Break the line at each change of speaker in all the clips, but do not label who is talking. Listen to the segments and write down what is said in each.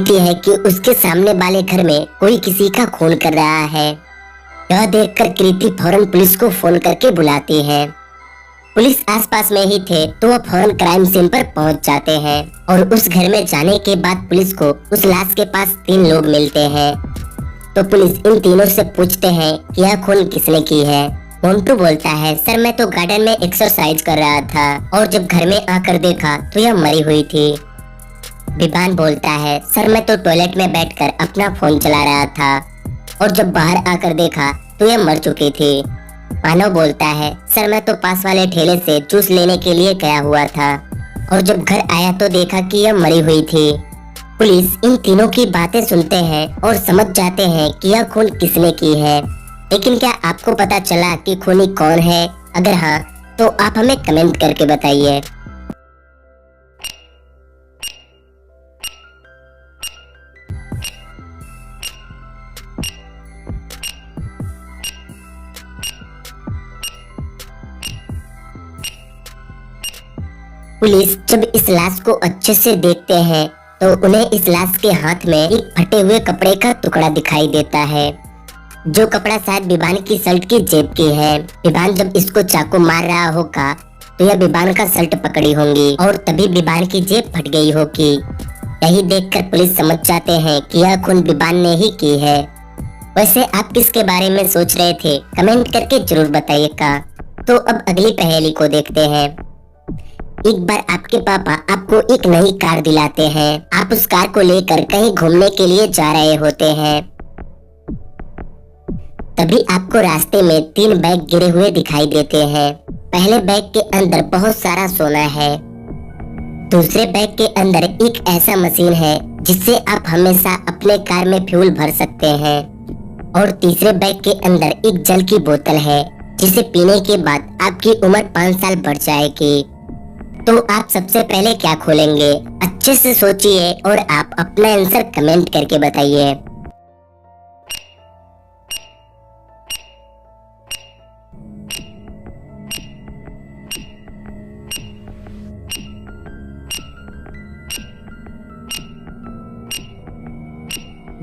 देखती है कि उसके सामने वाले घर में कोई किसी का खून कर रहा है। यह देखकर कृति फौरन पुलिस को फोन करके बुलाती है। पुलिस आसपास में ही थे तो वह फौरन क्राइम सीन पर पहुंच जाते हैं और उस घर में जाने के बाद पुलिस को उस लाश के पास 3 लोग मिलते हैं। तो पुलिस इन तीनों से पूछते हैं कि यह खून किसने की है। मोंटू बोलता है, सर मैं तो गार्डन में एक्सरसाइज कर रहा था और जब घर में आकर देखा तो यह मरी हुई थी। विवान बोलता है, सर मैं तो टॉयलेट में बैठकर अपना फोन चला रहा था और जब बाहर आकर देखा तो यह मर चुकी थी। मानव बोलता है, सर मैं तो पास वाले ठेले से जूस लेने के लिए गया हुआ था और जब घर आया तो देखा कि यह मरी हुई थी। पुलिस इन तीनों की बातें सुनते हैं और समझ जाते हैं कि यह खून किसने की है। लेकिन क्या आपको पता चला कि खूनी कौन है? अगर हाँ तो आप हमें कमेंट करके बताइए। पुलिस जब इस लाश को अच्छे से देखते हैं तो उन्हें इस लाश के हाथ में एक फटे हुए कपड़े का टुकड़ा दिखाई देता है, जो कपड़ा शायद विवान की शर्ट की जेब की है। विवान जब इसको चाकू मार रहा होगा तो यह विवान का शर्ट पकड़ी होंगी और तभी विवान की जेब फट गई होगी। यही देखकर पुलिस समझ जाते हैं कि यह खून विवान ने ही की है। वैसे आप किसके बारे में सोच रहे थे? कमेंट करके जरूर बताइएगा। तो अब अगली पहेली को देखते हैं। एक बार आपके पापा आपको एक नई कार दिलाते हैं। आप उस कार को लेकर कहीं घूमने के लिए जा रहे होते हैं। तभी आपको रास्ते में 3 बैग गिरे हुए दिखाई देते हैं। पहले बैग के अंदर बहुत सारा सोना है। दूसरे बैग के अंदर एक ऐसा मशीन है जिससे आप हमेशा अपने कार में फ्यूल भर सकते हैं। और तीसरे बैग के अंदर एक जल की बोतल है जिसे पीने के बाद आपकी उम्र 5 साल बढ़ जाएगी। तो आप सबसे पहले क्या खोलेंगे? अच्छे से सोचिए और आप अपना आंसर कमेंट करके बताइए।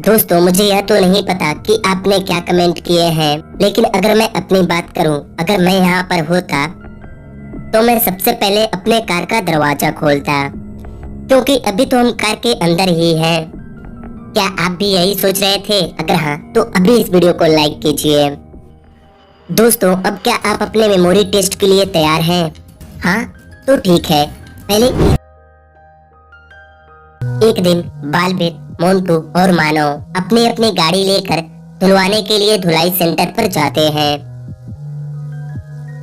दोस्तों मुझे यह तो नहीं पता कि आपने क्या कमेंट किए हैं, लेकिन अगर मैं अपनी बात करूं, अगर मैं यहाँ पर होता तो मैं सबसे पहले अपने कार का दरवाजा खोलता, क्योंकि अभी तो हम कार के अंदर ही हैं। क्या आप भी यही सोच रहे थे? अगर हाँ तो अभी इस वीडियो को लाइक कीजिए। दोस्तों अब क्या आप अपने मेमोरी टेस्ट के लिए तैयार हैं? हाँ तो ठीक है। पहले एक दिन बालवीर, मोंटू और मानव अपनी अपनी गाड़ी लेकर धुलवाने के लिए धुलाई सेंटर पर जाते हैं।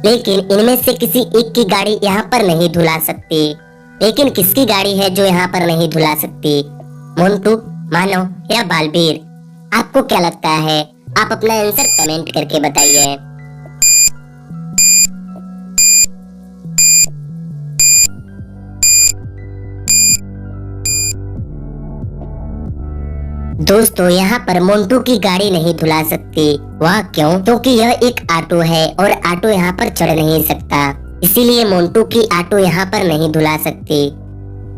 लेकिन इनमें से किसी एक की गाड़ी यहाँ पर नहीं धुला सकती। लेकिन किसकी गाड़ी है जो यहाँ पर नहीं धुला सकती? मोंटू, मानव या बालवीर? आपको क्या लगता है? आप अपना आंसर कमेंट करके बताइए। दोस्तों यहाँ पर मोंटू की गाड़ी नहीं धुला सकती। वह क्यों? क्योंकि यह एक ऑटो है और ऑटो यहाँ पर चढ़ नहीं सकता, इसीलिए मोंटू की ऑटो यहाँ पर नहीं धुला सकती।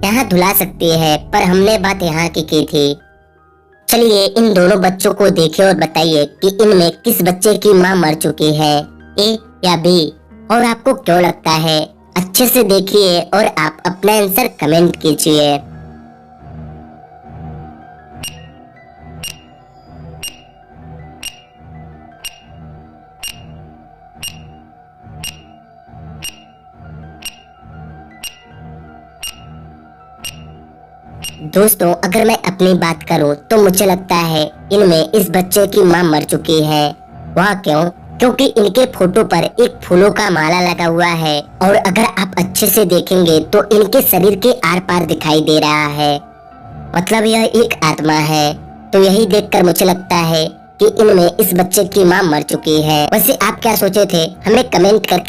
यहाँ धुला सकती है पर हमने बात यहाँ की थी। चलिए इन दोनों बच्चों को देखिए और बताइए कि इनमें किस बच्चे की माँ मर चुकी है, ए या बी? और आपको क्यों लगता है? अच्छे से देखिए और आप अपना आंसर कमेंट कीजिए। दोस्तों अगर मैं अपनी बात करूं तो मुझे लगता है इनमें इस बच्चे की मां मर चुकी है। वह क्यों? क्योंकि इनके फोटो पर एक फूलों का माला लगा हुआ है और अगर आप अच्छे से देखेंगे तो इनके शरीर के आर पार दिखाई दे रहा है, मतलब यह एक आत्मा है। तो यही देखकर मुझे लगता है कि इनमें इस बच्चे की मां मर चुकी है। वैसे आप क्या सोचे थे? हमें कमेंट करके